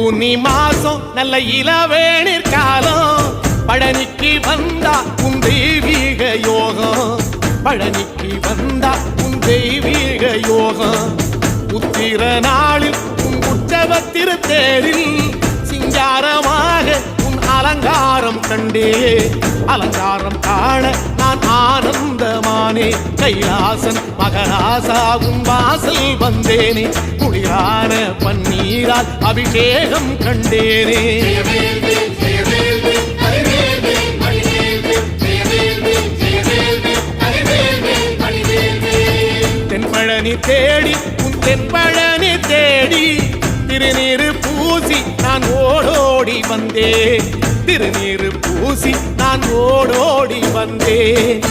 பூனி மாசம் நல்ல இளவேணிற் காலம் பழனிக்கு வந்தா உன் தெய்வீக யோகம் பழனிக்கு வந்தா உன் தெய்வீக யோகம் உத்திர நாளில் உன் உற்சவ திருத்தேரில் சிங்காரமாக உன் அலங்காரம் கண்டே அலங்காரம் காண நான் ஆனந்தமானே கைலாசன் மகராசா உன் வாசல் வந்தேனே குளிரான பன்னீரால் அபிஷேகம் கண்டேனே தென்பழனி தேடி உன் தென்பழனி தேடி திருநீரு பூசி நான் ஓடோடி வந்தேன் திருநீரு பூசி நான் ஓடோடி வந்தேன்